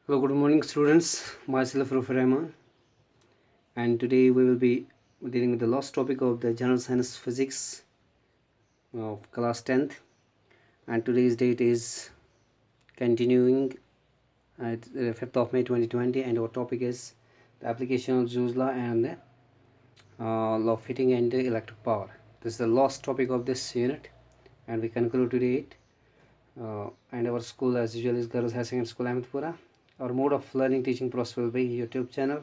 Hello, good morning, students. Myself, Rufus Rahman, and today we will be dealing with the last topic of the General Science Physics of class 10th. And today's date is continuing at 5th of May 2020, and our topic is the application of Joule's law and the law of heating and electric power. This is the last topic of this unit, and we conclude today it. And our school, as usual, is Girls High Secondary School, Ahmedpura. Our mode of learning teaching process will be YouTube channel,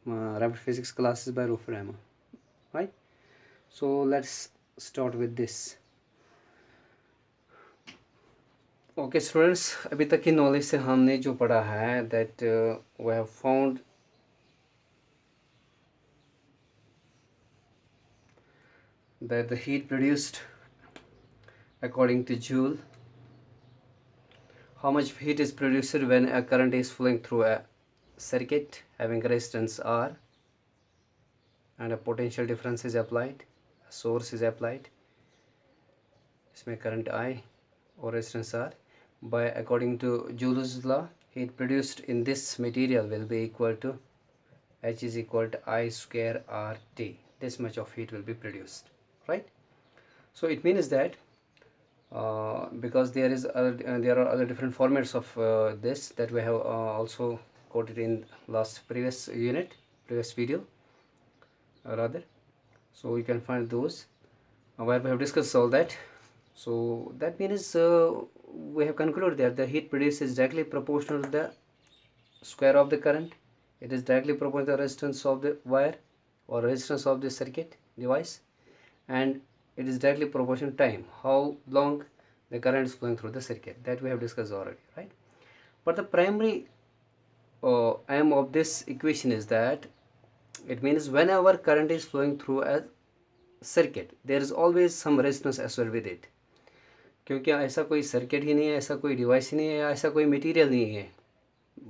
rapid physics classes by Rufus Rahman, right? So let's start with this. Okay students, अभी तक की knowledge से हमने जो पढ़ा है that we have found that the heat produced according to Joule, how much heat is produced when a current is flowing through a circuit having resistance R and a potential difference is applied, a source is applied, इसमें current I or resistance R. By according to Joule's law, heat produced in this material will be equal to H is equal to I square RT. This much of heat will be produced, right? So it means that because there are other different formats of this that we have also quoted in previous video rather. So you can find those where we have discussed all that. So that means we have concluded that the heat produced is directly proportional to the square of the current. It is directly proportional to the resistance of the wire or resistance of the circuit device, and it is directly proportional to time, how long the current is flowing through the circuit. That we have discussed already, right? But the primary aim of this equation is that it means whenever current is flowing through a circuit, there is always some resistance associated with it. क्योंकि ऐसा कोई circuit ही नहीं है, ऐसा कोई device ही नहीं है, ऐसा कोई मटेरियल नहीं है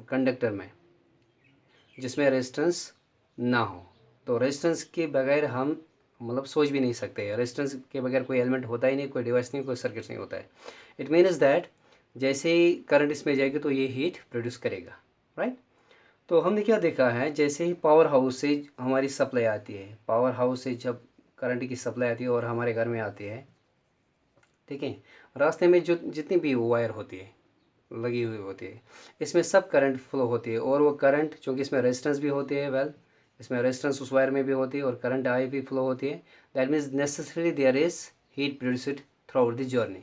कंडक्टर में जिसमें रेजिस्टेंस ना हो. तो रेजिस्टेंस के बगैर हम मतलब सोच भी नहीं सकते. रेजिस्टेंस के बगैर कोई एलिमेंट होता ही नहीं, कोई डिवाइस नहीं, कोई सर्किट नहीं होता है. इट मीन्स दैट जैसे ही करंट इसमें जाएगी तो ये हीट प्रोड्यूस करेगा, राइट? तो हमने क्या देखा है, जैसे ही पावर हाउस से हमारी सप्लाई आती है, पावर हाउस से जब करंट की सप्लाई आती है और हमारे घर में आती है, ठीक है, रास्ते में जो जितनी भी वायर होती है लगी हुई होती है, इसमें सब करंट फ्लो होती है. और वो करंट चूँकि इसमें रेजिस्टेंस भी होती है, वेल इसमें रेजिस्टेंस उस वायर में भी होती है और करंट आई भी फ्लो होती है. That means necessary there is heat produced throughout the journey.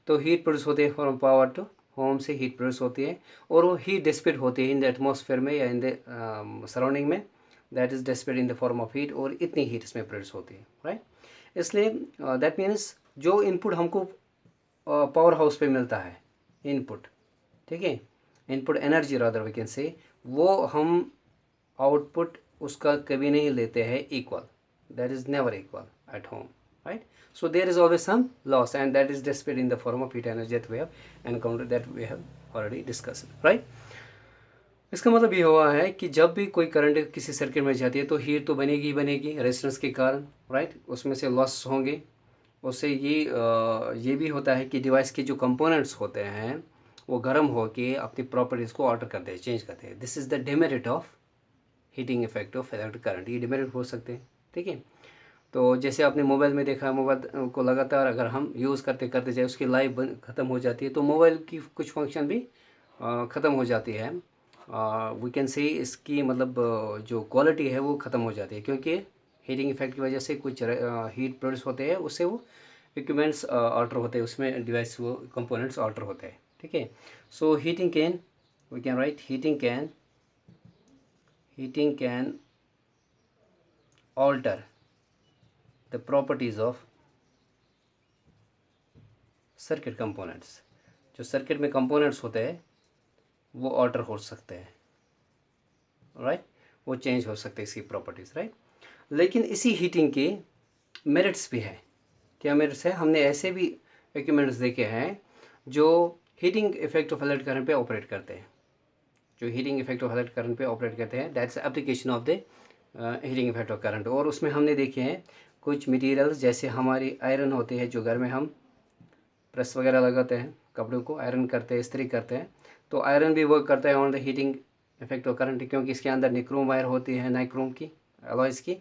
तो हीट प्रोड्यूस होती है फ्रॉम पावर टू होम से हीट प्रोड्यूस होती है और वो हीट डिसिपेट होती है इन द एटमॉस्फेयर में या इन द सराउंडिंग में. That is dissipate in the form of heat और इतनी हीट इसमें प्रोड्यूस होती है, राइट? इसलिए दैट मीन्स जो इनपुट हमको पावर हाउस पे मिलता है, इनपुट, ठीक है, input energy rather we can say, वो हम आउटपुट उसका कभी नहीं लेते हैं equal. That is never equal at home, right? So there is always some loss, and that is dissipated in the form of heat energy that we have encountered, that we have already discussed, right? इसका मतलब ये हुआ है कि जब भी कोई current किसी सर्किट में जाती है तो हीट तो बनेगी ही बनेगी रेजिस्टेंस के कारण, राइट? उसमें से लॉस होंगे. उससे ये भी होता है कि डिवाइस के जो कंपोनेंट्स होते हैं वो गर्म होकर अपनी प्रॉपर्टीज़ को ऑल्टर करते हैं, चेंज करते हैं. This is the demerit of heating effect of electric current. ये डिमेरिट हो सकते हैं, ठीक है? तो जैसे आपने मोबाइल में देखा, मोबाइल को लगातार अगर हम यूज़ करते करते जाए उसकी लाइफ ख़त्म हो जाती है, तो मोबाइल की कुछ फंक्शन भी ख़त्म हो जाती है. वी कैन से इसकी मतलब जो क्वालिटी है वो ख़त्म हो जाती है, क्योंकि हीटिंग इफेक्ट की वजह से कुछ हीट प्रोड्यूस होते हैं, उससे वो इक्विपमेंट्स ऑल्टर होते हैं, उसमें डिवाइस वो कंपोनेंट्स ऑल्टर होते हैं, ठीक है? So heating can, we can write, heating can alter the properties of circuit components. जो सर्किट में कंपोनेंट्स होते हैं वो ऑल्टर हो सकते हैं, राइट? वो चेंज हो सकते हैं इसकी प्रॉपर्टीज़, राइट? लेकिन इसी हीटिंग के मेरिट्स भी है. क्या मेरिट्स है? हमने ऐसे भी इक्विपमेंट्स देखे हैं जो heating effect of electric current पे ऑपरेट करते हैं, that's application of the heating effect of current. और उसमें हमने देखे हैं कुछ मटेरियल्स, जैसे हमारी आयरन होती है जो घर में हम प्रेस वगैरह लगाते हैं, कपड़ों को आयरन करते हैं, इस्त्री करते हैं, तो आयरन भी वर्क करता है on the heating effect of current, क्योंकि इसके अंदर निक्रोम वायर होती है, नाइक्रोम की अलॉयज़ की,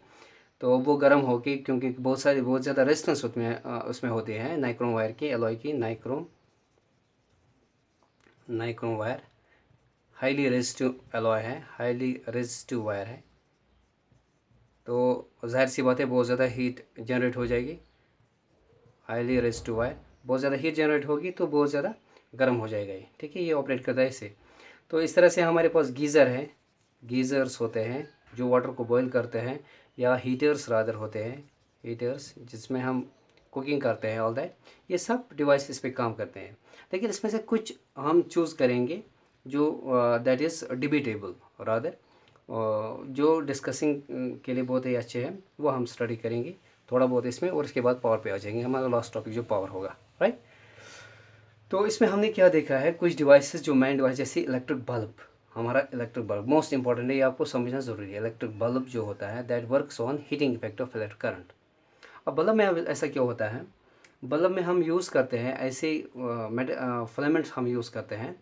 तो वो गर्म होके, क्योंकि बहुत ज़्यादा रेजिस्टेंस उसमें होती है नाइक्रोम वायर की, अलॉय की, nichrome wire highly resistive alloy है, हाईली रेजिस्टिव वायर है, तो जाहिर सी बात है बहुत ज़्यादा हीट जनरेट हो जाएगी। हाईली रेजिस्टिव वायर, बहुत ज़्यादा हीट जनरेट होगी तो बहुत ज़्यादा गर्म हो जाएगा ये, ठीक है। ये ऑपरेट करता है इससे। तो इस तरह से हमारे पास गीज़र है, गीज़र्स होते हैं जो वाटर को बॉईल करते हैं, या हीटर्स रादर होते हैं, हीटर्स जिसमें हम कुकिंग करते हैं, ऑल दैट, ये सब डिवाइस इस पर काम करते हैं। लेकिन इसमें से कुछ हम चूज़ करेंगे जो दैट इज़ डिबेटेबल रादर, जो डिस्कसिंग के लिए बहुत ही अच्छे हैं, वो हम स्टडी करेंगे थोड़ा बहुत इसमें, और उसके बाद पावर पे आ जाएंगे, हमारा लास्ट टॉपिक जो पावर होगा, राइट। तो इसमें हमने क्या देखा है, कुछ डिवाइसेस जो मेन डिवाइस, जैसे इलेक्ट्रिक बल्ब, हमारा इलेक्ट्रिक बल्ब मोस्ट इंपॉर्टेंट है, ये आपको समझना ज़रूरी है। इलेक्ट्रिक बल्ब जो होता है that works on heating effect of electric current. अब बल्ब में ऐसा क्या होता है, बल्ब में हम यूज़ करते हैं ऐसे फिलामेंट्स हम यूज़ करते हैं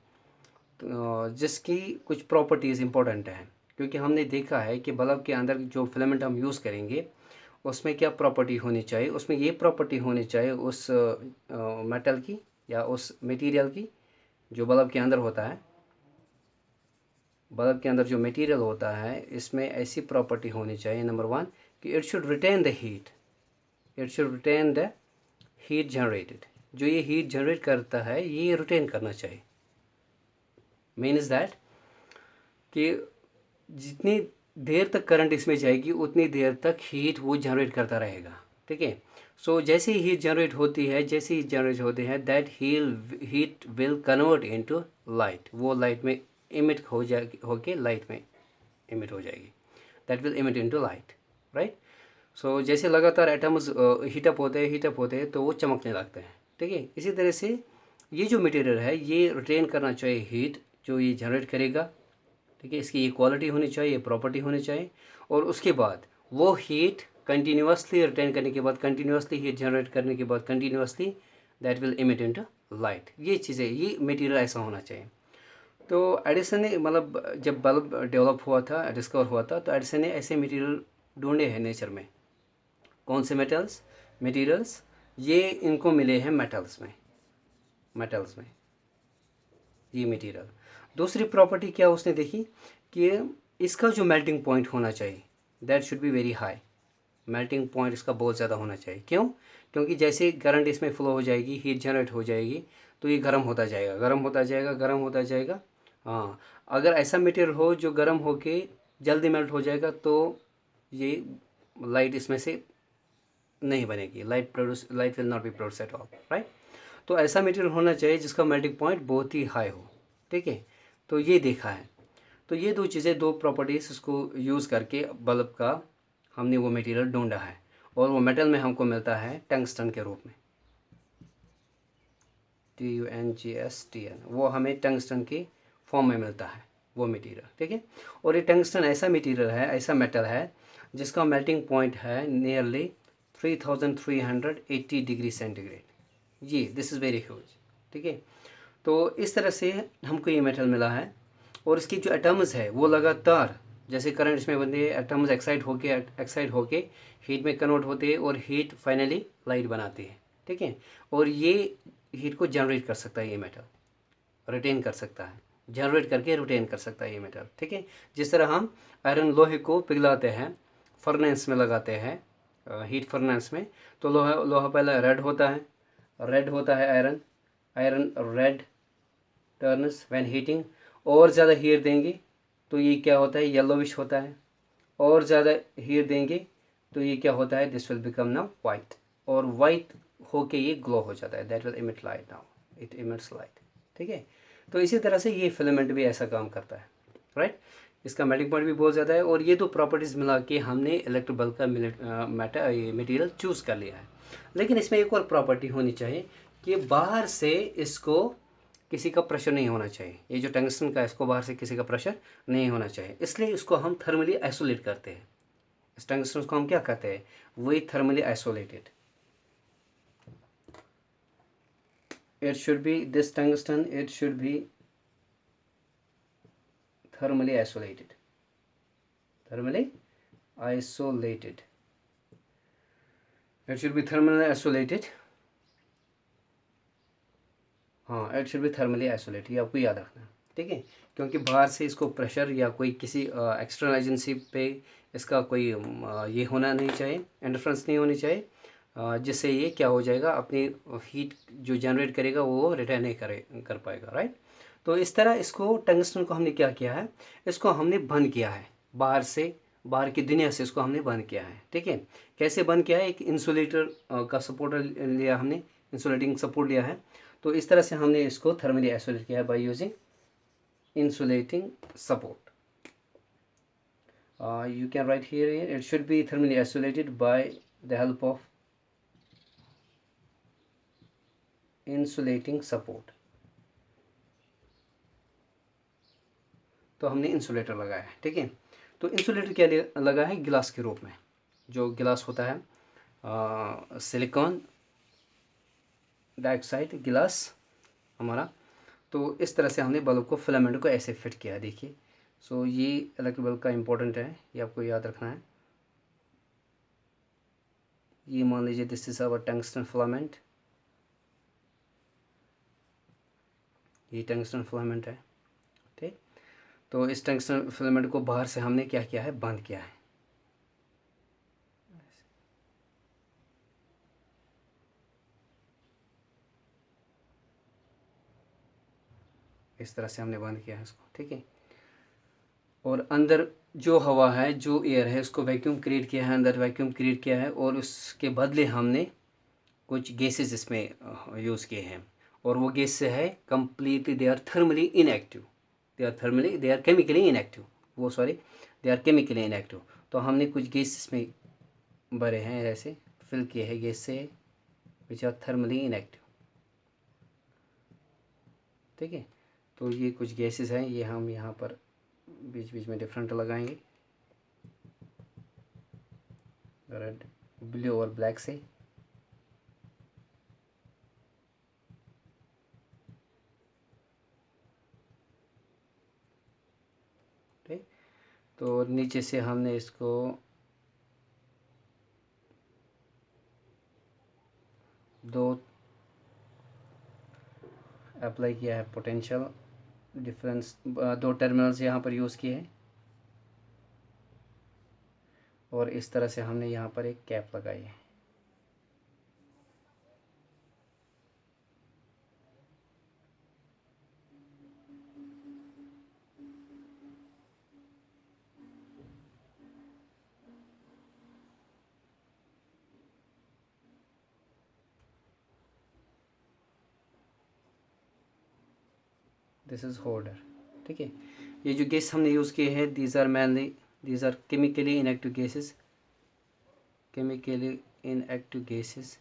जिसकी कुछ प्रॉपर्टीज़ इंपॉर्टेंट हैं, क्योंकि हमने देखा है कि बल्ब के अंदर जो फिलामेंट हम यूज़ करेंगे उसमें क्या प्रॉपर्टी होनी चाहिए, उसमें ये प्रॉपर्टी होनी चाहिए उस मेटल की या उस मटेरियल की जो बल्ब के अंदर होता है। बल्ब के अंदर जो मटेरियल होता है इसमें ऐसी प्रॉपर्टी होनी चाहिए, नंबर 1 कि it should retain the heat, it should retain the heat generated, जो ये हीट जनरेट करता है ये रिटेन करना चाहिए। मीन्स दैट कि जितनी देर तक करंट इसमें जाएगी उतनी देर तक हीट वो जनरेट करता रहेगा, ठीक है। सो जैसे ही हीट जनरेट होती है, जैसे ही जनरेट होती है, that heat will convert into light, वो लाइट में इमिट हो जाएगी, होके लाइट में इमिट हो जाएगी, that will emit into light, right. So जैसे लगातार एटम्स हीटअप होते हैं तो वो चमकने लगते हैं, ठीक है। इसी तरह से ये जो मटेरियल है ये रिटेन करना चाहिए हीट जो ये जनरेट करेगा, ठीक है। इसकी ये क्वालिटी होनी चाहिए, ये प्रॉपर्टी होनी चाहिए, और उसके बाद वो हीट कंटिन्यूसली रिटेन करने के बाद, कंटिन्यूसली हीट जनरेट करने के बाद, continuously that will emit into light. ये चीज़ें, ये मटेरियल ऐसा होना चाहिए। तो एडिसन ने, मतलब जब बल्ब डेवलप हुआ था, डिस्कवर हुआ था, तो एडिसन ने ऐसे मटेरियल ढूंढे हैं नेचर में। कौन से मटेरियल्स ये इनको मिले हैं मेटल्स में ये मटेरियल। दूसरी प्रॉपर्टी क्या उसने देखी कि इसका जो मेल्टिंग पॉइंट होना चाहिए that should be very high, melting point इसका बहुत ज़्यादा होना चाहिए। क्यों? क्योंकि जैसे करंट इसमें फ्लो हो जाएगी, हीट जनरेट हो जाएगी, तो ये गर्म होता जाएगा। हाँ, अगर ऐसा मटेरियल हो जो गर्म होके जल्दी मेल्ट हो जाएगा तो ये लाइट इसमें से नहीं बनेगी, light will not be produce at all, right. तो ऐसा मटेरियल होना चाहिए जिसका मेल्टिंग पॉइंट बहुत ही हाई हो, ठीक है। तो ये देखा है। तो ये दो चीज़ें, दो प्रॉपर्टीज़ उसको यूज़ करके बल्ब का हमने वो मटेरियल ढूंढा है, और वो मेटल में हमको मिलता है टंगस्टन के रूप में, TUNGSTN, वो हमें टंगस्टन की फॉर्म में मिलता है वो मटेरियल, ठीक है। और ये टंगस्टन ऐसा मटेरियल है, ऐसा मेटल है जिसका मेल्टिंग पॉइंट है नियरली 3380 डिग्री सेंटीग्रेड। ये दिस इज़ वेरी ह्यूज, ठीक है। तो इस तरह से हमको ये मेटल मिला है, और इसकी जो एटम्स है वो लगातार, जैसे करंट इसमें बनते हैं, एटम्स एक्साइट होके हीट में कन्वर्ट होते हैं, और हीट फाइनली लाइट बनाती है, ठीक है। और ये हीट को जनरेट कर सकता है ये मेटल, रिटेन कर सकता है, जनरेट करके रिटेन कर सकता है ये मेटल, ठीक है। जिस तरह हम आयरन लोहे को पिघलाते हैं, फर्नेस में लगाते हैं, हीट फर्नेस में, तो लोहा पहले रेड होता है iron red turns when heating. और ज़्यादा हीट देंगे तो ये क्या होता है, येलोविश होता है। और ज़्यादा हीट देंगे तो ये क्या होता है, this will become now white, और वाइट होके ये ग्लो हो जाता है, that will emit light, now it emits light, ठीक है। तो इसी तरह से ये फिलामेंट भी ऐसा काम करता है, राइट। इसका मेल्टिंग पॉइंट भी बहुत ज़्यादा है, और ये दो प्रॉपर्टीज़ मिला के हमने इलेक्ट्रिक बल्ब का मटेरियल चूज़ कर लिया है। लेकिन इसमें एक और प्रॉपर्टी होनी चाहिए कि बाहर से इसको किसी का प्रेशर नहीं होना चाहिए, ये जो टंगस्टन का, इसको बाहर से किसी का प्रेशर नहीं होना चाहिए, इसलिए इसको हम थर्मली आइसोलेट करते हैं। इस टंगस्टन को हम क्या कहते हैं, वही thermally isolated. it should be this tungsten, it should be thermally isolated. Thermally isolated. It should be thermally isolated. हाँ, it should be thermally isolate, ये आपको याद रखना है, ठीक है। क्योंकि बाहर से इसको प्रेशर या कोई किसी एक्सटर्नल एजेंसी पे इसका कोई ये होना नहीं चाहिए, इंटरफ्रेंस नहीं होनी चाहिए, जिससे ये क्या हो जाएगा, अपनी हीट जो जनरेट करेगा वो रिटर्न नहीं कर पाएगा, राइट। तो इस तरह इसको टंगस्टन को हमने क्या किया है, इसको हमने बंद किया है बाहर से, बाहर की दुनिया से इसको हमने बंद किया है, ठीक है। कैसे बंद किया है, एक इंसुलेटर का सपोर्ट लिया हमने, इंसुलेटिंग सपोर्ट लिया है। तो इस तरह से हमने इसको थर्मली आइसोलेट किया है by using insulating support. You can write here it should be thermally isolated by the help of insulating support। तो हमने इंसुलेटर लगाया है, ठीक है। तो इंसुलेटर क्या लगा है, गिलास के रूप में, जो गिलास होता है सिलिकॉन डाइऑक्साइड गिलास हमारा। तो इस तरह से हमने बल्ब को, फिलामेंट को ऐसे फिट किया है, देखिए। सो ये इलेक्ट्रिक बल्ब का इम्पोर्टेंट है, ये आपको याद रखना है। ये मान लीजिए this is our tungsten filament, ये टंगस्टन फिलामेंट है, ठीक। तो इस टंगस्टन फिलामेंट को बाहर से हमने क्या किया है, बंद किया है। इस तरह से हमने बंद किया है इसको, ठीक है। और अंदर जो हवा है, जो एयर है, उसको वैक्यूम क्रिएट किया है, अंदर वैक्यूम क्रिएट किया है, और उसके बदले हमने कुछ गैसेस इसमें यूज़ किए हैं। और वो गैस से है completely they are thermally inactive, they are chemically inactive, वो sorry they are chemically inactive. तो हमने कुछ गैस इसमें भरे हैं, ऐसे फिल किए हैं गैस से, विच आर थर्मली इनएक्टिव, ठीक है। तो ये कुछ गैसेस हैं, ये हम यहाँ पर बीच बीच में डिफरेंट लगाएंगे, रेड, ब्लू और ब्लैक से, ठीक। तो नीचे से हमने इसको दो अप्लाई किया है, पोटेंशियल डिफरेंस, दो टर्मिनल्स यहाँ पर यूज़ किए हैं, और इस तरह से हमने यहाँ पर एक कैप लगाई है। दिस इज होल्डर, ठीक है। ये जो गैस हमने यूज़ किए हैं, these are chemically inactive gases, chemically inactive gases.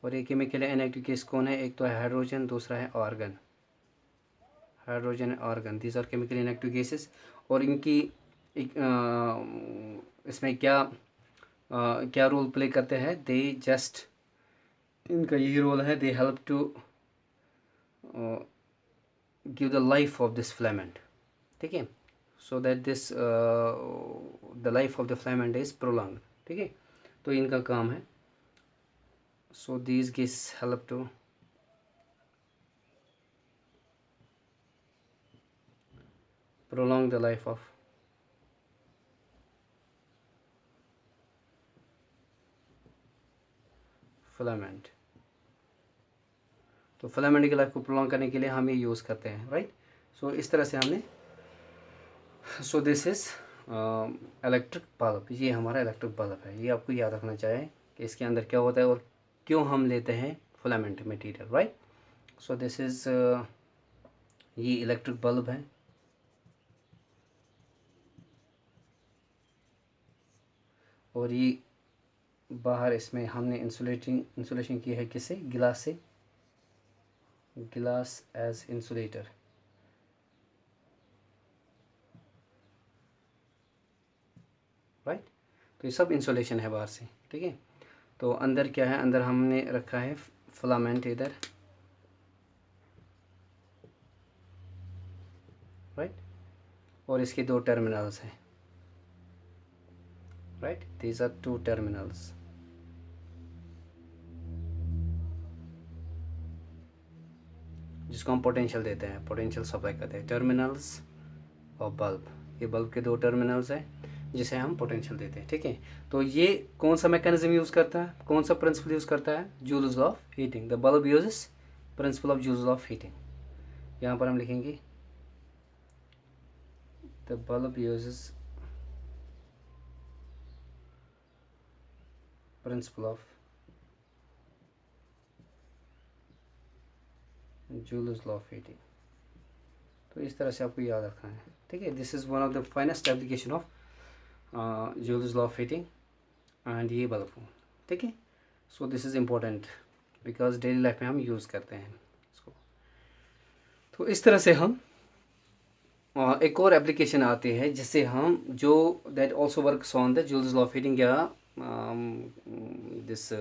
और ये केमिकली इनएक्टिव गैस कौन है, एक तो है हाइड्रोजन, दूसरा है argon, hydrogen argon, these are chemically inactive gases. और इनकी इसमें क्या रोल प्ले करते हैं, दे जस्ट, इनका यही रोल है, they help to give the life of this filament, ठीक है। So that this the life of the filament is prolong, ठीक है। तो इनका काम है, so these gas help to prolong the life of filament. तो फिलामेंट की लाइफ को प्रोलॉन्ग करने के लिए हम ये यूज़ करते हैं, राइट। सो इस तरह से हमने, सो दिस इज़ इलेक्ट्रिक बल्ब, ये हमारा इलेक्ट्रिक बल्ब है। ये आपको याद रखना चाहिए कि इसके अंदर क्या होता है और क्यों हम लेते हैं filament material, right. So this is ये इलेक्ट्रिक बल्ब है, और ये बाहर इसमें हमने इंसुलेशन की है, किससे, गिलास से, गिलास एज इंसुलेटर, राइट। तो ये सब इंसुलेशन है बाहर से, ठीक है। तो अंदर क्या है, अंदर हमने रखा है फिलामेंट इधर, राइट, और इसके दो टर्मिनल्स हैं, right, these are two terminals. जिसको हम पोटेंशियल देते हैं, पोटेंशियल सप्लाई करते हैं, टर्मिनल्स और बल्ब, ये बल्ब के दो टर्मिनल्स हैं जिसे हम पोटेंशियल देते हैं, ठीक है। तो ये कौन सा मैकेनिज्म यूज़ करता है, कौन सा प्रिंसिपल यूज़ करता है, joules law of heating. The bulb uses principle of joules law of heating. यहाँ पर हम लिखेंगे the bulb uses principle of joules law of heating. तो इस तरह से आपको याद रखना है, ठीक है। This is one of the finest application of joules law of heating and ये बल्ब, ठीक है। सो this is important because daily life में हम यूज़ करते हैं इसको। तो इस तरह से हम एक और एप्लीकेशन आती है जिससे हम जो that also works on the Joule's law of heating या this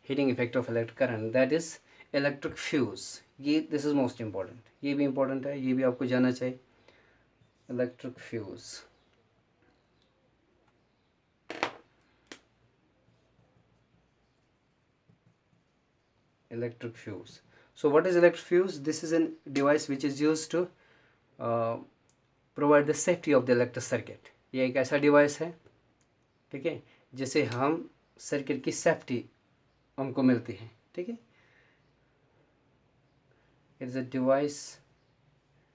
heating effect of electric current, that is electric fuse. ये दिस इज़ मोस्ट इम्पॉर्टेंट, ये भी इम्पोर्टेंट है, ये भी आपको जानना चाहिए। Electric fuse, electric fuse. So what is electric fuse? This is a device which is used to provide the safety of the electric circuit. ये एक ऐसा डिवाइस है, ठीक है, जिससे हम सर्किट की सेफ्टी हमको मिलती है, ठीक है। It is a device,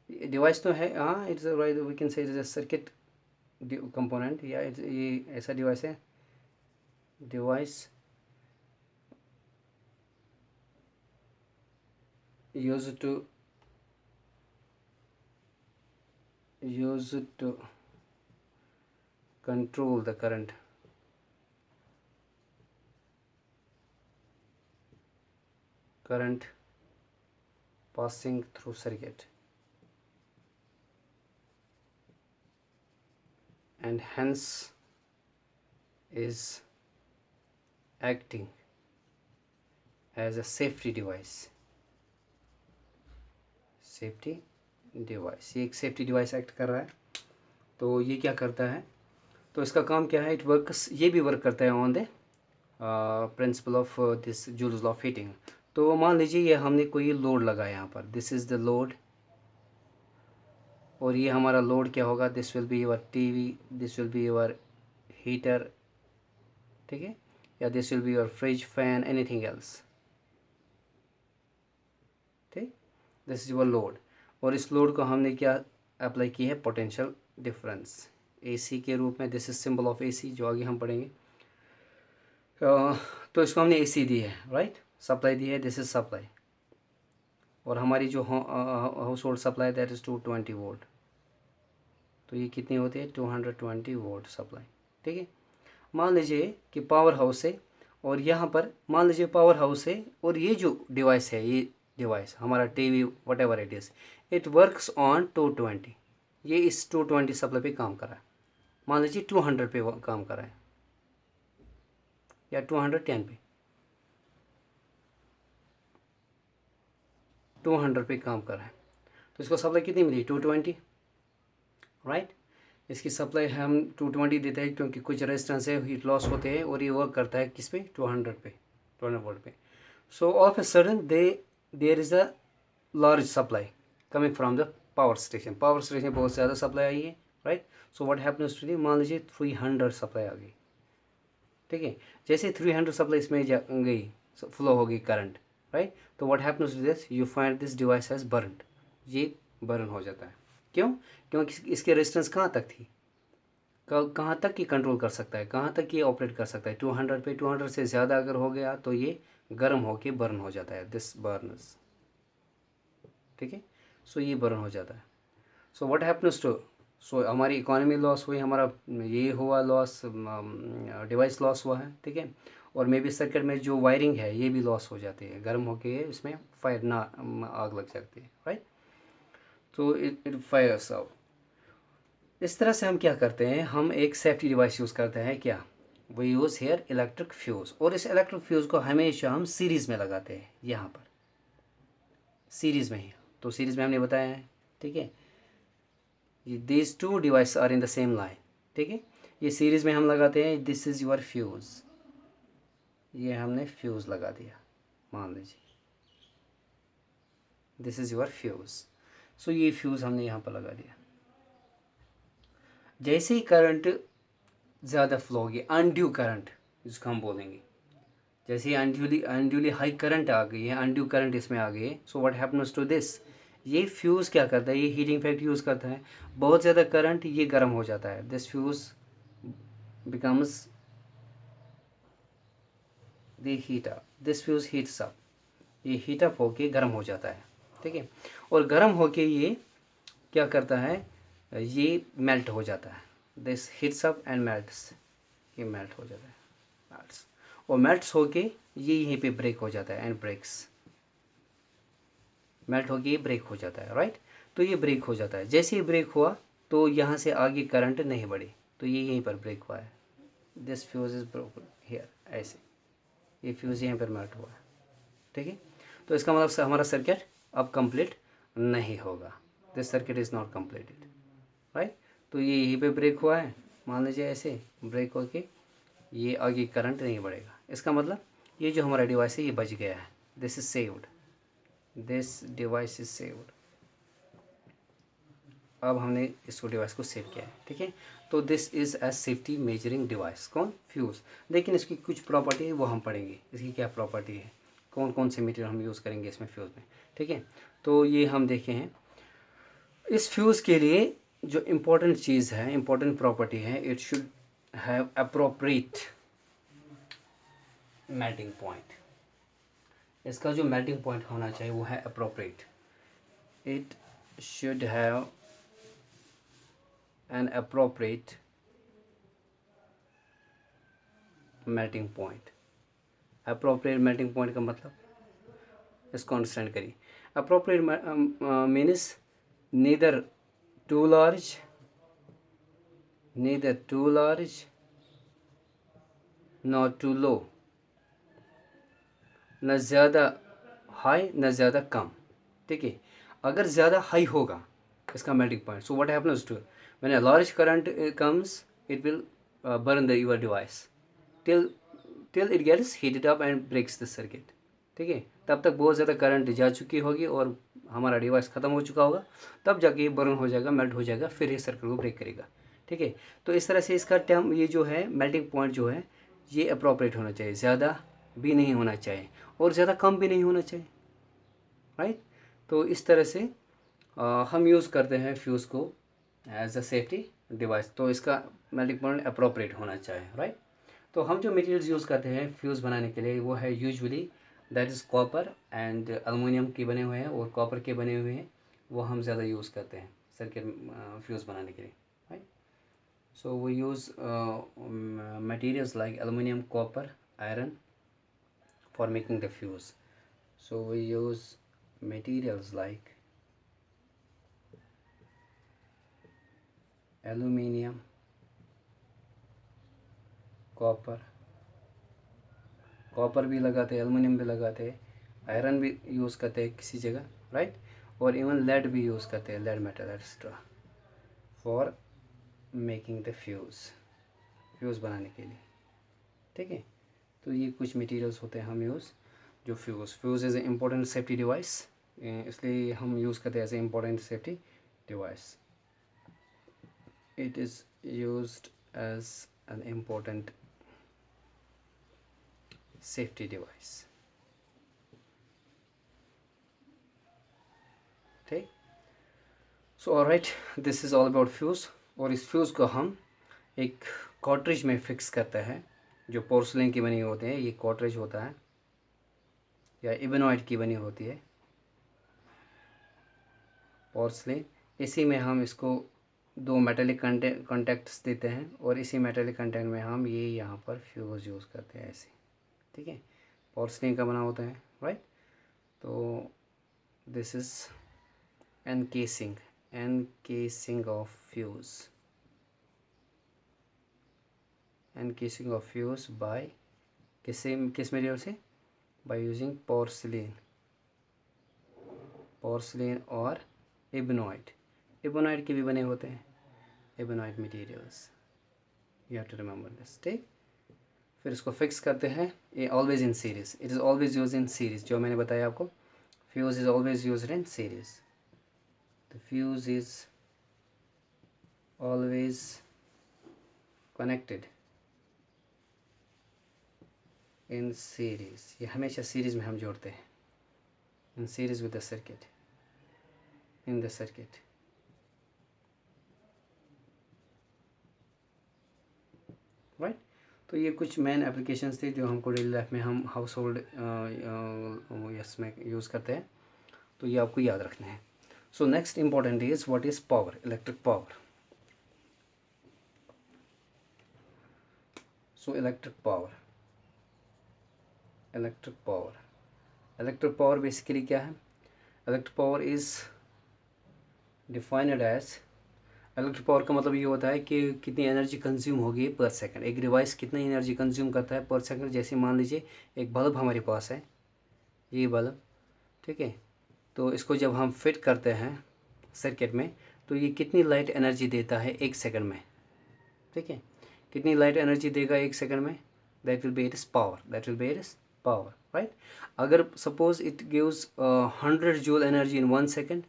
device तो है, हाँ, it's right, we can say it is a circuit component, या ये ऐसा डिवाइस है, device used to control the current passing through circuit, and hence is acting as a safety device. Safety device, ये एक safety device act कर रहा है। तो ये क्या करता है, तो इसका काम क्या है, इट वर्क्स, ये भी वर्क करता है on the principle of this joules law of heating. तो मान लीजिए ये हमने कोई लोड लगाया यहाँ पर, दिस इज़ द लोड, और ये हमारा लोड क्या होगा, this will be your TV, this will be your heater, ठीक है, या this will be your fridge, fan, anything else, ठीक, दिस इज योर लोड। और इस लोड को हमने क्या अप्लाई की है, पोटेंशियल डिफरेंस, एसी के रूप में, this is symbol of AC, जो आगे हम पढ़ेंगे। तो इसको हमने एसी दी है, राइट, सप्लाई दी है, दिस इज सप्लाई, और हमारी जो house hold supply that is 220 volt. तो ये कितनी होती है, 220 वोल्ट सप्लाई, ठीक है। मान लीजिए कि पावर हाउस है, और यहाँ पर मान लीजिए पावर हाउस है, और ये जो डिवाइस है, ये डिवाइस हमारा TV what ever it is, it works on 220, ये इस 220 सप्लाई पे काम कर रहा है। मान लीजिए 200 पे काम कर रहा है, या 210 पे, 200 पे काम कर रहा है। तो इसको सप्लाई कितनी मिली, 220, राइट। इसकी सप्लाई हम 220 देते हैं क्योंकि कुछ रेजिस्टेंस है, हीट लॉस होते हैं, और ये वर्क करता है किस पे, 200 पे, 200 वोल्ट पे। So off a sudden there is a large supply coming from the power station, power station बहुत ज़्यादा सप्लाई आई है, right. So what happens to the, मान लीजिए 300 सप्लाई आ गई, ठीक है। जैसे 300 सप्लाई इसमें गई, फ्लो होगी करंट, राइट। तो what happens to this, you find this device has burned, ये बर्न हो जाता है। क्यों, क्योंकि इसके रेजिस्टेंस कहाँ तक थी, कहाँ तक ये कंट्रोल कर सकता है, कहाँ तक ये ऑपरेट कर सकता है, 200 पे, 200 से ज़्यादा अगर हो गया तो ये गर्म होके बर्न हो जाता है, दिस बर्नस, ठीक है। सो ये बर्न हो जाता है। सो व्हाट हैपन्स टू, सो हमारी इकोनॉमी लॉस हुई, हमारा ये हुआ लॉस, डिवाइस लॉस हुआ है, ठीक है। और मे बी सर्किट में जो वायरिंग है ये भी लॉस हो जाती है, गर्म होके इसमें फायर ना आग लग जाती है, राइट। तो इट फायर्स आउट। इस तरह से हम क्या करते हैं, हम एक सेफ्टी डिवाइस यूज़ करते हैं, क्या, we use here electric fuse, और इस इलेक्ट्रिक फ्यूज़ को हमेशा हम सीरीज़ में लगाते हैं, यहाँ पर सीरीज़ में ही, तो सीरीज़ में हमने बताया है, ठीक है। These two device are in the same line, ठीक है। ये सीरीज़ में हम लगाते हैं, दिस इज़ योर फ्यूज़, ये हमने फ्यूज़ लगा दिया, मान लीजिए this is your fuse. So ये फ्यूज़ हमने यहाँ पर लगा दिया। जैसे ही करंट ज़्यादा फ्लो होगी, अनड्यू करंट जिसको हम बोलेंगे, जैसे ही अनड्यूली हाई करंट आ गई है, अनड्यू करंट इसमें आ गई है, so what happens to this, ये फ्यूज़ क्या करता है, ये हीटिंग इफेक्ट यूज़ करता है, बहुत ज़्यादा करंट, ये गर्म हो जाता है, this fuse becomes the heat up, this fuse heats up, ये हीट अप होके गर्म हो जाता है, ठीक है। और गर्म होके ये क्या करता है, ये मेल्ट हो जाता है, this heats up and melts, ये मेल्ट हो जाता है, मेल्ट्स, और मेल्ट्स होके ये यहीं पे ब्रेक हो जाता है, एंड ब्रेक्स, मेल्ट होके ये ब्रेक हो जाता है, राइट। तो ये ब्रेक हो जाता है, जैसे ही ब्रेक हुआ तो यहाँ से आगे करंट नहीं बढ़ी, तो ये यहीं पर ब्रेक हुआ है, this fuse is broken here, ऐसे ये फ्यूज़ यहाँ पर मेल्ट हुआ है, ठीक है। तो इसका मतलब हमारा सर्किट अब कंप्लीट नहीं होगा, this circuit is not completed, right. तो ये यहीं पे ब्रेक हुआ है, मान लीजिए ऐसे ब्रेक होके ये आगे करंट नहीं बढ़ेगा, इसका मतलब ये जो हमारा डिवाइस है ये बच गया है, this is saved, this device is saved. अब हमने इसको डिवाइस को सेव किया है, ठीक है। तो this is a safety measuring device, कौन, फ्यूज़। लेकिन इसकी कुछ प्रॉपर्टी है वो हम पढ़ेंगे, इसकी क्या प्रॉपर्टी है, कौन कौन से मटेरियल हम यूज़ करेंगे इसमें फ्यूज़ में, ठीक है। तो ये हम देखे हैं। इस फ्यूज़ के लिए जो इम्पोर्टेंट चीज़ है, इम्पोर्टेंट प्रॉपर्टी है, it should have appropriate melting point. इसका जो मेल्टिंग पॉइंट होना चाहिए वो है appropriate, it should have an appropriate melting point. Appropriate melting point का मतलब इसको अंडरस्टैंड करिए। Appropriate means neither too large, neither too large not too low, न ज़्यादा हाई न ज़्यादा कम, ठीक है। अगर ज़्यादा हाई होगा इसका melting point, so what happens to when a large current comes, it will burn the your device till it gets heated up and breaks the circuit, ठीक है। तब तक बहुत ज़्यादा करंट जा चुकी होगी और हमारा डिवाइस ख़त्म हो चुका होगा, तब जाके ये बर्न हो जाएगा, मेल्ट हो जाएगा, फिर ये सर्किट को ब्रेक करेगा, ठीक है। तो इस तरह से इसका टर्म, ये जो है मेल्टिंग पॉइंट जो है ये अप्रोप्रिएट होना चाहिए, ज़्यादा भी नहीं होना चाहिए और ज़्यादा कम भी नहीं होना चाहिए, राइट। तो इस तरह से हम यूज़ करते हैं फ्यूज़ को एज अ सेफ्टी डिवाइस, तो इसका मेल्टिंग पॉइंट अप्रोप्रिएट होना चाहिए, राइट। तो हम जो मटेरियल्स यूज़ करते हैं फ्यूज़ बनाने के लिए वो है usually that is copper and aluminium के बने हुए हैं और कॉपर के बने हुए हैं, वो हम ज़्यादा यूज़ करते हैं सर्किट फ्यूज़ बनाने के लिए, right. So we use materials like aluminium, copper, iron for making the fuse. So we use materials like aluminium, copper, copper भी लगाते हैं, एलुमिनियम भी लगाते हैं, आयरन भी यूज़ करते हैं किसी जगह, राइट। और इवन लेड भी यूज़ करते हैं, lead metal extra for making the fuse, fuse बनाने के लिए, ठीक है। तो ये कुछ मटेरियल्स होते हैं हम यूज़, जो fuse is a important safety device, इसलिए हम यूज़ करते हैं as a important safety device, it is used as an important safety device, ठीक। So alright, this is all about fuse. और इस फ्यूज़ को हम एक कॉर्ट्रिज में फिक्स करते हैं, जो पोर्सलिन की बनी होते हैं, ये कॉर्ट्रिज होता है या इबेनॉइड की बनी होती है पोर्सलिन, इसी में हम इसको दो मेटेलिक कॉन्टैक्ट्स देते हैं और इसी मेटेलिक कंटेंट में हम ये यहाँ पर फ्यूज़ यूज़ करते हैं ऐसे, ठीक है। पोर्सलिन का बना होता है, राइट। तो this is encasing of fuse, encasing of fuse by किस मटेरियल से? बाय यूजिंग पोर्सलिन और एबोनाइट। एबोनाइट के भी बने होते हैं, ebonite materials, you have to remember this. ठीक, फिर इसको फिक्स करते हैं। ये always in series, it is always use in series, जो मैंने बताया आपको, fuse is always use in series. The fuse is always connected in series, ये हमेशा सीरीज में हम जोड़ते हैं, in series with the circuit, in the circuit. Right, तो ये कुछ मेन एप्लीकेशंस थे जो हमको डेली लाइफ में हम हाउस होल्ड इसमें यूज़ करते हैं, तो ये आपको याद रखना है। So next important is what is power, electric power. So electric power basically क्या है? Electric power is defined as, electric power का मतलब ये होता है कि कितनी एनर्जी कंज्यूम होगी पर सेकंड, एक डिवाइस कितनी एनर्जी कंज्यूम करता है पर सेकंड। जैसे मान लीजिए एक बल्ब हमारे पास है, ये बल्ब, ठीक है, तो इसको जब हम फिट करते हैं सर्किट में, तो ये कितनी लाइट एनर्जी देता है एक सेकंड में, ठीक है, कितनी लाइट एनर्जी देगा एक सेकंड में, that will be it is power, right. अगर suppose it gives 100 joule energy in 1 second,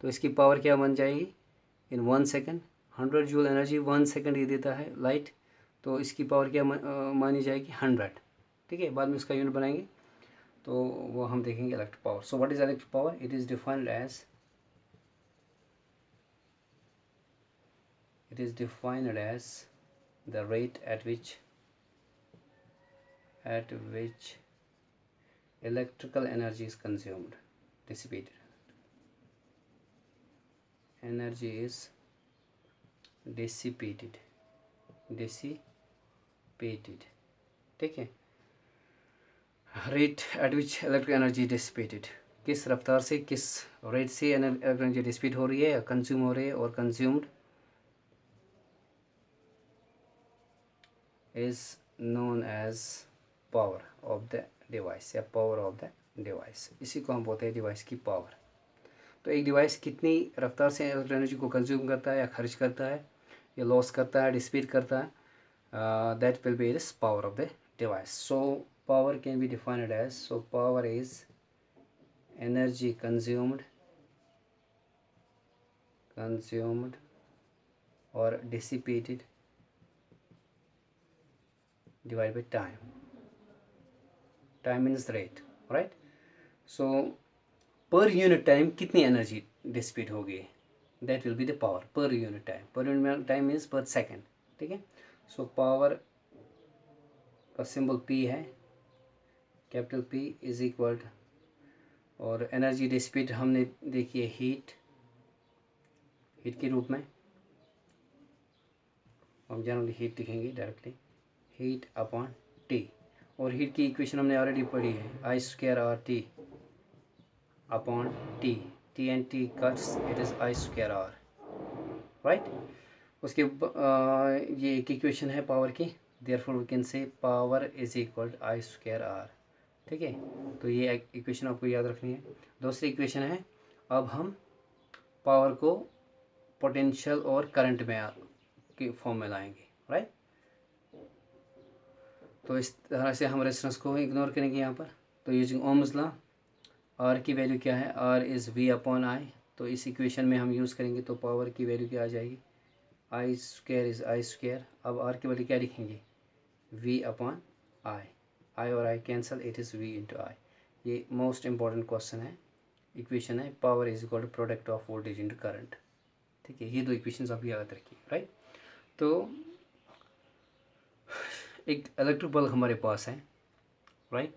तो इसकी पावर क्या बन जाएगी? In 1 second 100 joule energy 1 second ये देता है लाइट, तो इसकी पावर क्या मानी जाएगी? 100, ठीक है। बाद में इसका यूनिट बनाएंगे तो वो हम देखेंगे electric power. So what is electric power? It is defined as the rate at which electrical energy is consumed, dissipated, energy is dissipated, ठीक है। Rate at which electric energy dissipated, किस रफ्तार से, किस रेट से इलेक्ट्रिक एनर्जी डिसिपेट हो रही है या कंज्यूम हो रही है, और consumed is known as power of the device या power of the device, इसी को हम बोलते हैं डिवाइस की पावर। तो एक डिवाइस कितनी रफ्तार से इलेक्ट्रिक एनर्जी को कंज्यूम करता है या खर्च करता है या लॉस करता है, डिसिपेट करता है, that will be is power of the device. So power can be defined as, so power is energy consumed और dissipated divided by time. Time means rate, right? So per unit time कितनी energy dissipate होगी, that will be the power per unit time. Per unit time means per second, ठीक है। So power का symbol P है, capital P is equal, और energy dissipate हमने देखी है हीट के रूप में, हम जनरली हीट लिखेंगे डायरेक्टली, हीट अपॉन टी, और हीट की इक्वेशन हमने ऑलरेडी पढ़ी है, I square R T upon T, T and T cuts, it is I square R, right. उसके ये एक इक्वेशन है पावर की, therefore we can say power is equal to I square are, ठीक है। तो ये इक्वेशन आपको याद रखनी है। दूसरी इक्वेशन है, अब हम पावर को पोटेंशियल और करंट में के फॉर्म में लाएंगे, राइट। तो इस तरह से हम रेजिस्टेंस को इग्नोर करेंगे यहाँ पर। तो यूजिंग ओम्स लॉ, आर की वैल्यू क्या है? R is V upon I. तो इस इक्वेशन में हम यूज़ करेंगे तो पावर की वैल्यू क्या आ जाएगी? I square is I square. अब आर की वैल्यू क्या लिखेंगे? वी अपॉन आई, आई और I cancel, it is V into I. ये मोस्ट इंपॉर्टेंट क्वेश्चन है, इक्वेशन है, power is equal to product of voltage into current, ठीक है। ये दो इक्वेशंस आप याद रखिए, राइट। तो एक इलेक्ट्रिक बल्ब हमारे पास है, राइट,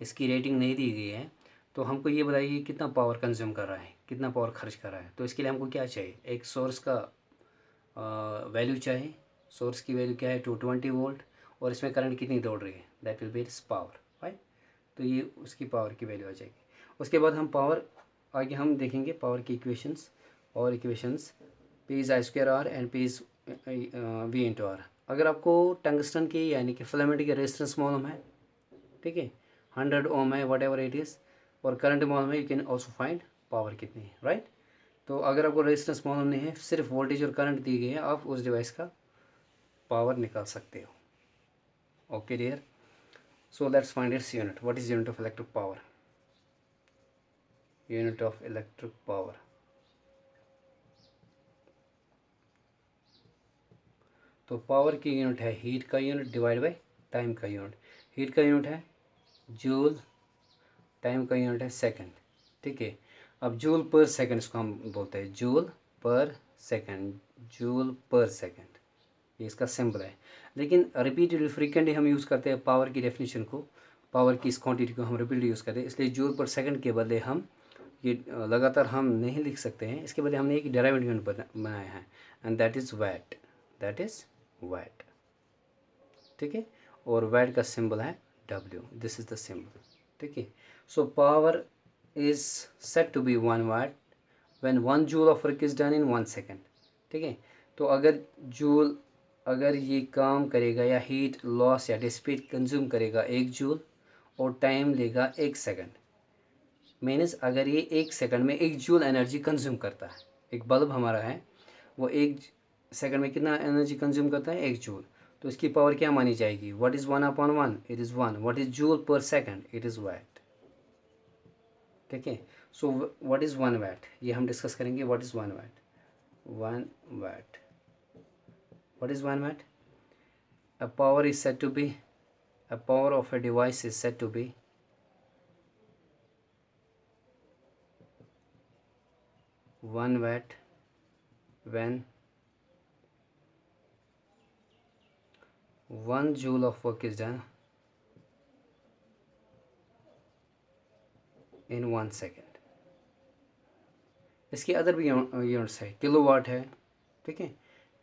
इसकी रेटिंग नहीं दी गई है, तो हमको ये बताइए कितना पावर कंज्यूम कर रहा है, कितना पावर खर्च कर रहा है। तो इसके लिए हमको क्या चाहिए? एक सोर्स का वैल्यू चाहिए। सोर्स की वैल्यू क्या है? 220 वोल्ट, और इसमें करंट कितनी दौड़ रही है, that will B it's power, right. तो ये उसकी पावर की वैल्यू आ जाएगी। उसके बाद हम पावर आगे हम देखेंगे पावर की इक्वेशंस, और equations P is I square R and P is V into R. अगर आपको टंगस्टन की यानी कि फिलामेंट की रेजिस्टेंस मालूम है, ठीक है, 100 ओम है, वट एवर इट इज़, और करंट मालूम है, you can also find power कितनी है, राइट। तो अगर आपको रेजिस्टेंस मालूम नहीं है, सिर्फ वोल्टेज और करंट दी गई है, आप उस डिवाइस का पावर निकाल सकते हो। Okay dear, so let's find its unit. What is unit of electric power? Unit of electric power, तो पावर की यूनिट है हीट का यूनिट डिवाइड बाय टाइम का यूनिट। हीट का यूनिट है जूल, टाइम का यूनिट है सेकंड, ठीक है। अब जूल पर सेकंड इसको हम बोलते हैं, जूल पर सेकंड, जूल पर सेकंड, ये इसका सिंबल है। लेकिन रिपीटेडली फ्रीक्वेंटली हम यूज़ करते हैं पावर की डेफिनेशन को, पावर की इस क्वांटिटी को हम रिपीटेडली यूज़ करते हैं, इसलिए जूल पर सेकंड के बदले हम ये लगातार हम नहीं लिख सकते हैं, इसके बदले हमने एक डेरिवेटिव यूनिट बनाया है, and that is watt, that is watt, ठीक है। और वैट का सिंबल है W, this is the symbol, ठीक है। So power is said to be 1 watt when 1 joule of work is done in 1 second, ठीक है। तो अगर जूल, अगर ये काम करेगा या हीट लॉस या डिसिपेट कंज्यूम करेगा 1 जूल और टाइम लेगा 1 सेकेंड, मीन्स अगर ये 1 सेकेंड में 1 जूल एनर्जी कंज्यूम करता है, एक बल्ब हमारा है वो 1 सेकेंड में कितना एनर्जी कंज्यूम करता है, 1 जूल, तो इसकी पावर क्या मानी जाएगी? What is 1/1? It is 1। What is joule per second? It is watt, ठीक है। सो व्हाट इज़ 1 वैट, ये हम डिस्कस करेंगे। What is 1 watt? 1 watt, what is 1 watt? A power is said to be, a power of a device is said to be 1 watt when 1 joule of work is done in 1 second। इसके other भी units है, kilowatt है, ठीक है,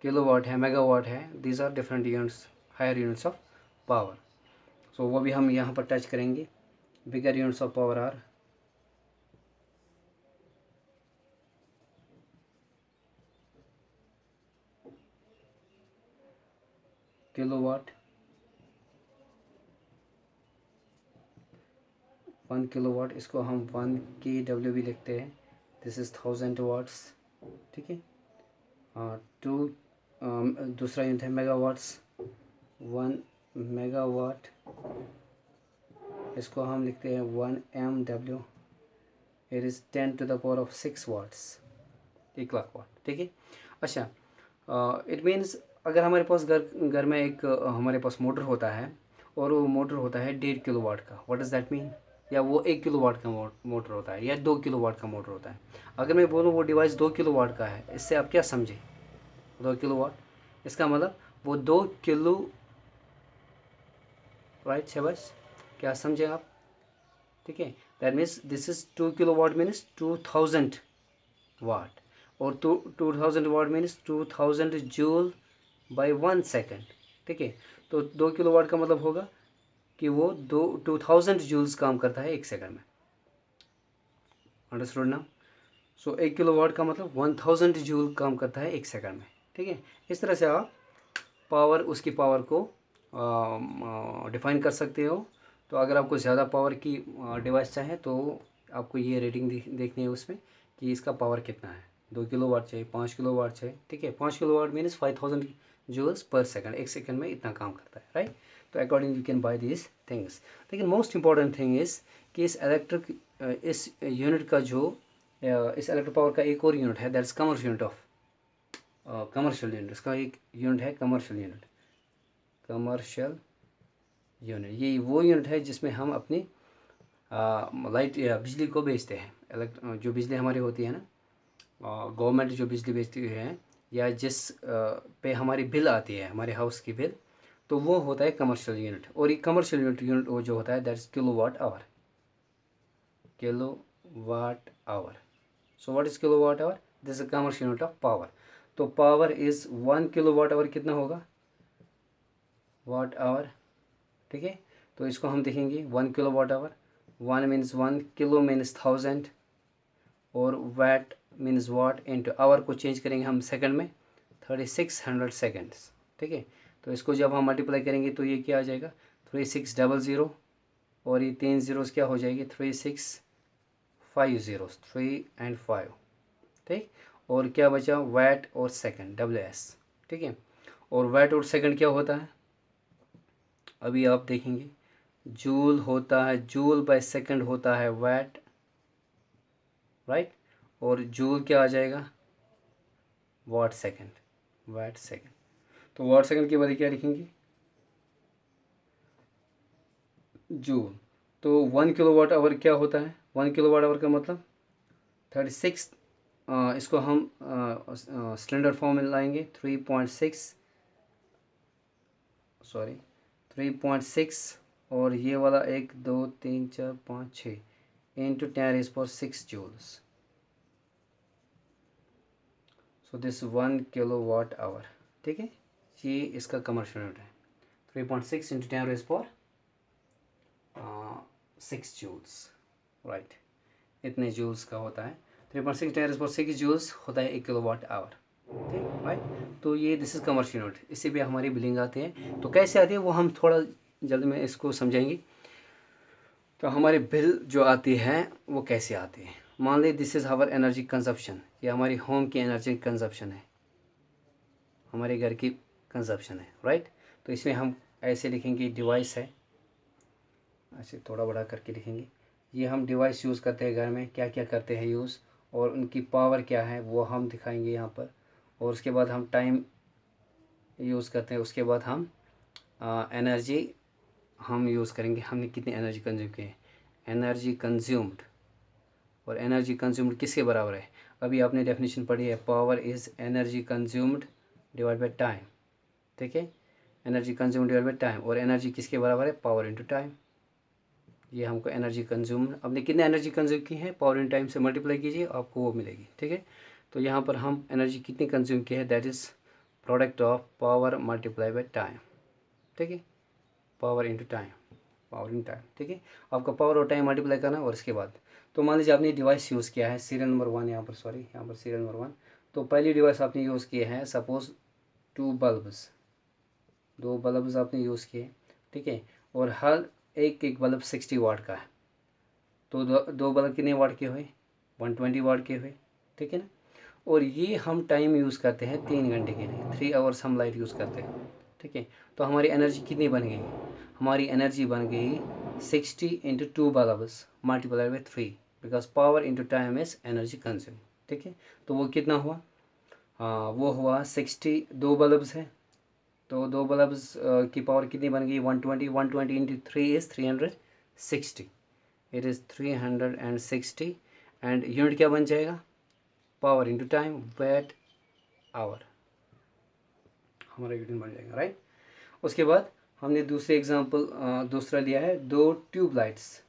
kilowatt है, megawatt है, these are different units, higher units of power. So वो भी हम यहाँ पर टच करेंगे। Bigger units of power are kilowatt, 1 kilowatt, इसको हम 1 kW भी लिखते हैं, दिस इज़ 1000 वाट्स, ठीक है। टू दूसरा यूनिट है मेगावाट्स, 1 मेगावाट, इसको हम लिखते हैं 1 MW, it is 10 to the power of 6 watts, 1 lakh watt, ठीक है। अच्छा, इट मीन्स अगर हमारे पास घर में एक हमारे पास मोटर होता है और वो मोटर होता है 1.5 किलोवाट का, व्हाट डज़ दैट मीन? या वो 1 किलोवाट का मोटर होता है या 2 किलोवाट का मोटर होता है। अगर मैं बोलूँ वो डिवाइस 2 किलोवाट का है, इससे आप क्या समझे? 2 किलोवाट, इसका मतलब वो 2 किलो, राइट शाबाश, क्या समझे आप? ठीक है, that means this is 2 kilowatt means 2000 वाट, और 2000 वाट मीन्स 2000 जूल बाई 1 सेकेंड, ठीक है। तो 2 किलोवाट का मतलब होगा कि वो 2000 जूल्स काम करता है 1 सेकेंड में, अंडरस्टूड ना। सो 1 किलोवाट का मतलब 1000 जूल काम करता है 1 सेकेंड में, ठीक है। इस तरह से आप पावर, उसकी पावर को डिफाइन कर सकते हो। तो अगर आपको ज़्यादा पावर की डिवाइस चाहे तो आपको ये रेटिंग देखनी है उसमें कि इसका पावर कितना है, 2 किलोवाट चाहिए, 5 किलोवाट चाहिए, ठीक है। 5 kilowatt means 5000 joules per second, 1 second में इतना काम करता है, राइट। तो according you can buy these things. लेकिन मोस्ट इंपॉर्टेंट थिंग इज़ कि इस यूनिट का जो इस इलेक्ट्रिक पावर का एक और यूनिट है, that is commercial unit of commercial unit. इसका एक यूनिट है कमर्शियल यूनिट, कमर्शियल यूनिट, ये वो यूनिट है जिसमें हम अपनी लाइट या बिजली को बेचते हैं। जो बिजली हमारी होती है ना, गवर्नमेंट जो बिजली बेचती है या जिस पे हमारी बिल आती है, हमारे हाउस की बिल, तो वो होता है कमर्शियल यूनिट। और ये कमर्शियल यूनिट वो जो होता है that is kilowatt hour, kilowatt hour. So what is kilowatt hour? This is commercial unit of power. तो पावर इज 1 किलोवाट आवर कितना होगा? वाट आवर, ठीक है। तो इसको हम देखेंगे 1 kilowatt hour, 1 means 1, kilo means 1000, और watt means watt, into hour को चेंज करेंगे हम सेकंड में, 3600 सेकेंड्स, ठीक है। तो इसको जब हम मल्टीप्लाई करेंगे तो ये क्या आ जाएगा 3600 और ये 3 ज़ीरोस क्या हो जाएगी 3650 3 and 5 ठीक। और क्या बचा वाट और सेकंड WS ठीक है। और वाट और सेकंड क्या होता है अभी आप देखेंगे जूल होता है, जूल बाय सेकंड होता है वाट राइट। और जूल क्या आ जाएगा वाट सेकंड, वाट सेकंड। तो वाट सेकंड के बाद क्या लिखेंगे जूल। तो 1 किलोवाट आवर क्या होता है 1 किलोवाट आवर का मतलब 36 इसको हम सिलेंडर फॉर्म में लाएंगे 3.6 और ये वाला 1 2 3 4 5 6 into 10⁻6 joules. So this 1 kilowatt hour ठीक है। ये इसका कमर्शियल यूनिट है 3.6 इंटू 10⁻6 जूल्स राइट। इतने जूल्स का होता है 3.6 10⁻6 जूल्स होता है 1 किलोवाट आवर ठीक राइट। तो ये दिस इज़ कमर्शियल यूनिट, इससे भी हमारी बिलिंग आते हैं। तो कैसे आती है वो हम थोड़ा जल्द में इसको समझेंगे। तो हमारी बिल जो आती है वो कैसे आती है। मान ली this is our energy consumption, ये हमारी होम की एनर्जी कंजप्शन है, हमारे घर की कंजप्शन है राइट। तो इसमें हम ऐसे लिखेंगे डिवाइस है, ऐसे थोड़ा बड़ा करके लिखेंगे। ये हम डिवाइस यूज़ करते हैं घर में, क्या क्या करते हैं यूज़ और उनकी पावर क्या है वो हम दिखाएंगे यहाँ पर। और उसके बाद हम टाइम यूज़ करते हैं, उसके बाद हम एनर्जी हम यूज़ करेंगे, हमने कितनी एनर्जी कंज्यूम की है एनर्जी कंज्यूम्ड। और एनर्जी कंज्यूम्ड किसके बराबर है अभी आपने डेफिनेशन पढ़ी है power is energy consumed divide by time ठीक है। Energy consumed divide by time और एनर्जी किसके बराबर है पावर इनटू टाइम। ये हमको एनर्जी कंज्यूम्ड आपने कितने एनर्जी कंज्यूम की है पावर इन टाइम से मल्टीप्लाई कीजिए आपको वो मिलेगी ठीक है। तो यहाँ पर हम एनर्जी कितनी कंज्यूम की है that is product of power multiply by time ठीक है। Power into time, power in time ठीक है। आपका पावर और टाइम मल्टीप्लाई करना है और इसके बाद तो मान लीजिए आपने डिवाइस यूज़ किया है सीरियल नंबर 1 यहाँ पर यहाँ पर सीरियल नंबर 1। तो पहली डिवाइस आपने यूज़ किए हैं सपोज़ 2 बल्ब्स, 2 बल्ब्स आपने यूज़ किए ठीक है। और हर एक बल्ब 60 वाट का है। तो दो बल्ब कितने वाट के हुए 120 वाट के हुए ठीक है ना। और ये हम टाइम यूज़ करते हैं 3 घंटे के लिए, 3 आवर्स हम लाइट यूज़ करते हैं ठीक है। तो हमारी एनर्जी कितनी बन गई हमारी एनर्जी बन गई 60 into 2 bulbs multiplied by 3 because power into time is energy consume ठीक है। तो वो कितना हुआ वो हुआ 60, 2 बल्ब्स हैं तो 2 बल्ब्स की पावर कितनी बन गई 120, 120 into 3 is 360, it is 360 and unit क्या बन जाएगा power into time VAT our हमारा यूनिट बन जाएगा राइट। उसके बाद हमने दूसरे एग्जांपल दूसरा लिया है 2 ट्यूबलाइट्स,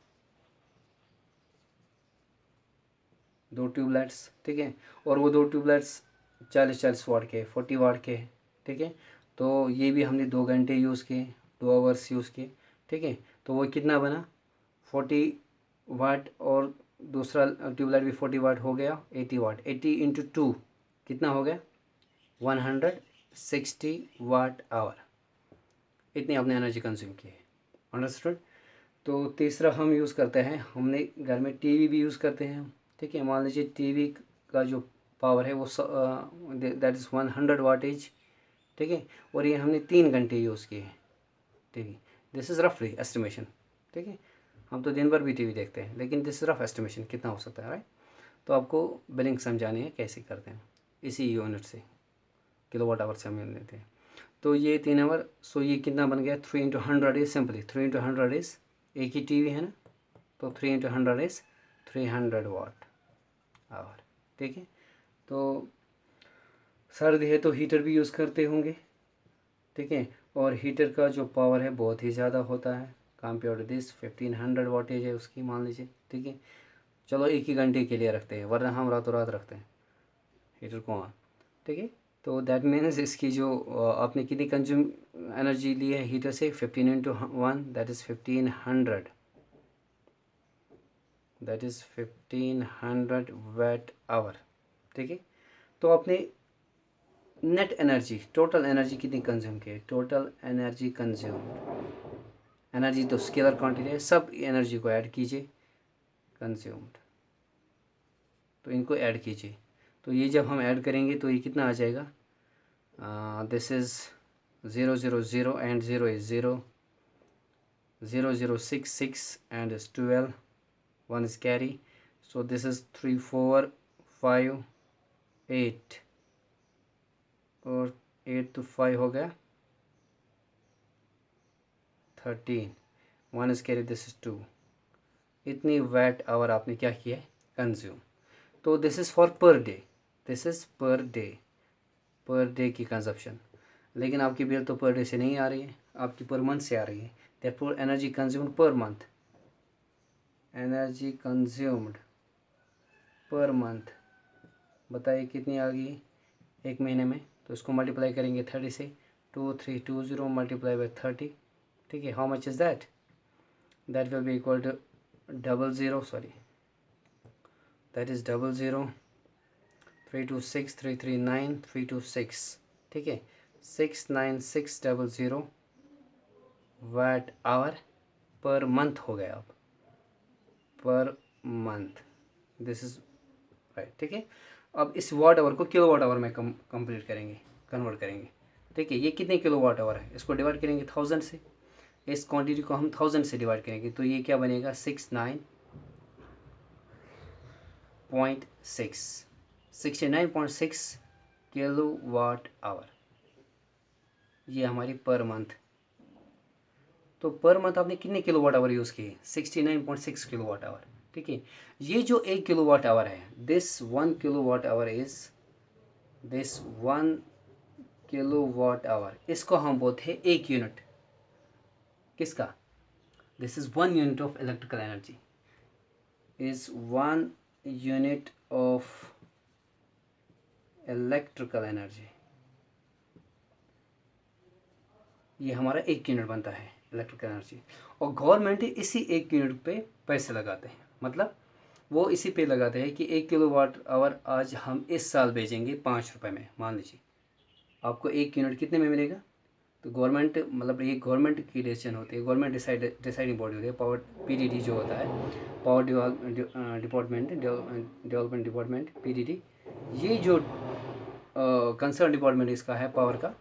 2 ट्यूबलाइट्स ठीक है। और वो 2 ट्यूबलाइट्स 40 वाट के 40 वाट के ठीक है। तो ये भी हमने 2 घंटे यूज़ किए 2 आवर्स यूज़ किए ठीक है। तो वो कितना बना 40 वाट और दूसरा ट्यूबलाइट भी 40 वाट हो गया 80 वाट, 80 इंटू 2 कितना हो गया 160 वाट आवर। इतनी आपने एनर्जी कंज्यूम की है अंडरस्टूड। तो तीसरा हम यूज़ करते हैं हमने घर में टीवी भी यूज़ करते हैं ठीक है। मान लीजिए टीवी का जो पावर है वो दैट इज़ 100 वाटेज ठीक है। और ये हमने 3 घंटे यूज़ किए हैं टीवी। दिस इज़ रफली एस्टिमेशन ठीक है। हम तो दिन भर भी टीवी देखते हैं लेकिन दिस इज़ रफ एस्टिमेशन कितना हो सकता है राइट। तो आपको बिलिंग समझानी है कैसे करते हैं इसी यूनिट से किलोवाट आवर से हम लेते हैं। तो ये 3 आवर सो ये कितना बन गया 3 into 100 is simply 3 into 100 is एक ही टीवी है ना तो 3 इंटू 100 इज़ 300 वाट आवर ठीक है। तो सर्दी है तो हीटर भी यूज़ करते होंगे ठीक है। और हीटर का जो पावर है बहुत ही ज़्यादा होता है कंपेयर टू दिस 1500 वाटेज है उसकी मान लीजिए ठीक है। चलो एक ही घंटे के लिए रखते हैं वरना हम रातों रात रखते हैं हीटर को ऑन ठीक है। तो दैट मीन्स इसकी जो आपने कितनी कंज्यूम एनर्जी ली है हीटर से 15 into 1 that is 1500, that is 1500 watt hour ठीक है। तो आपने नेट एनर्जी, टोटल एनर्जी कितनी कंज्यूम की है, टोटल एनर्जी कंज्यूम, एनर्जी तो स्केलर क्वांटिटी है, सब एनर्जी को ऐड कीजिए, कंज्यूम्ड, तो इनको ऐड कीजिए। तो ये जब हम ऐड करेंगे तो ये कितना आ जाएगा, this is 000 and 0 is 0, 0066 and is 12, 1 is carry, so this is 3 4 5 8, और 8 तो 5 हो गया 13, 1 is carry, this is 2, इतनी वैट आवर आपने क्या किया है, कंज्यूम। तो this is for per day, this is per day की कंजप्शन, लेकिन आपकी बिल तो पर डे से नहीं आ रही है, आपकी पर मंथ से आ रही है। Therefore energy consumed per month, energy consumed per month, बताइए कितनी आ गई एक महीने में। तो इसको मल्टीप्लाई करेंगे 30 से, 2320 मल्टीप्लाई बाई 30, ठीक है। How much is that, that will be equal to 00 326 339 326, ठीक है, 69600 वाट आवर पर मंथ हो गया अब, per month, this is right, ठीक है। अब इस वाट आवर को किलो वाट आवर में कंप्लीट करेंगे, कन्वर्ट करेंगे, ठीक है। ये कितने किलो वाट आवर है, इसको डिवाइड करेंगे 1000 से, इस क्वांटिटी को हम 1000 से डिवाइड करेंगे, तो ये क्या बनेगा 69.6 किलो वाट आवर, ये हमारी पर मंथ। तो पर मंथ आपने कितने किलो वाट आवर यूज़ किए, 69.6 किलो वाट आवर, ठीक है। ये जो 1 किलो वाट आवर है, this 1 kilo watt hour is, this 1 kilo watt hour, इसको हम बोलते हैं 1 यूनिट किसका, this is 1 unit of electrical energy, is 1 unit of electrical energy, ये हमारा 1 यूनिट बनता है इलेक्ट्रिकल एनर्जी। और गवर्नमेंट इसी 1 यूनिट पे पैसे लगाते हैं, मतलब वो इसी पे लगाते हैं कि 1 किलो वाट आवर आज हम इस साल बेचेंगे 5 रुपये में, मान लीजिए आपको 1 यूनिट कितने में मिलेगा। तो गवर्नमेंट, मतलब ये गवर्नमेंट की डिसीजन होती है, गवर्नमेंट डिसाइडिंग बॉडी होती है, पावर पीडीडी जो होता है, पावर डेवलपमेंट डिपार्टमेंट पीडीडी, ये जो कंसर्न डिपार्टमेंट इसका है पावर का।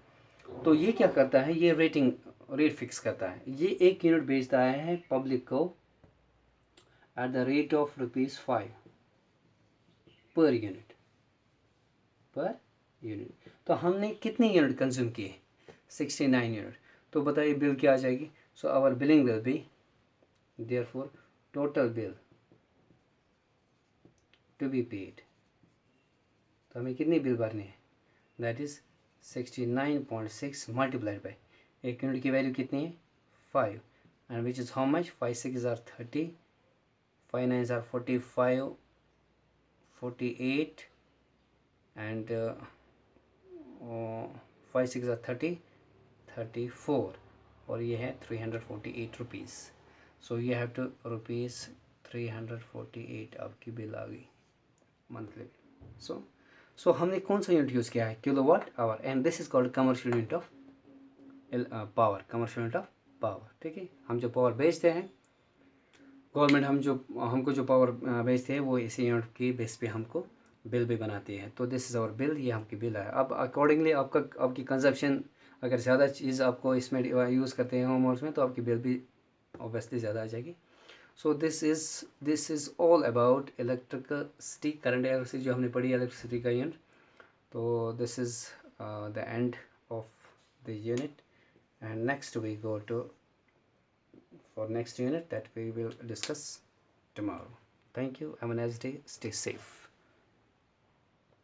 तो ये क्या करता है, ये रेट फिक्स करता है, ये 1 यूनिट बेचता है पब्लिक को at the rate of ₹5 per unit. तो हमने कितने यूनिट कंज्यूम किए, 69 यूनिट। तो बताइए बिल क्या आ जाएगी। So our billing will be, therefore total bill to be paid, तो हमें कितनी बिल भरनी है, that is 69.6 multiplied by 1 unit की वैल्यू कितनी है 5, and which is how much, 5 6 are 30, 5 9 are 45 48, and 5 6 are 30 34, और ये है 348 rupees. So you have to ₹348 आपकी बिल आ गई मंथली बिल। सो हमने कौन सा यूनिट यूज़ किया है, kilo watt hour, and this is called commercial unit of power, commercial unit of power, ठीक है। हम जो पावर बेचते हैं, गवर्नमेंट हमको जो पावर बेचते हैं वो इसी यूनिट की बेस पे हमको बिल भी बनाती है। तो दिस इज़ आवर बिल, ये हमकी बिल है। अब अकॉर्डिंगली आपकी कंजप्शन, अगर ज़्यादा चीज़ आपको इसमें यूज़ करते हैं होम वर्क्स में, तो आपकी बिल भी ऑब्वियसली ज़्यादा आ जाएगी। So this is all about electricity, current electricity जो हमने पढ़ी इलेक्ट्रिसिटी का यूनिट। तो this is the end of the unit, and next we go to for next unit that we will discuss tomorrow. Thank you. Have a nice day. Stay safe.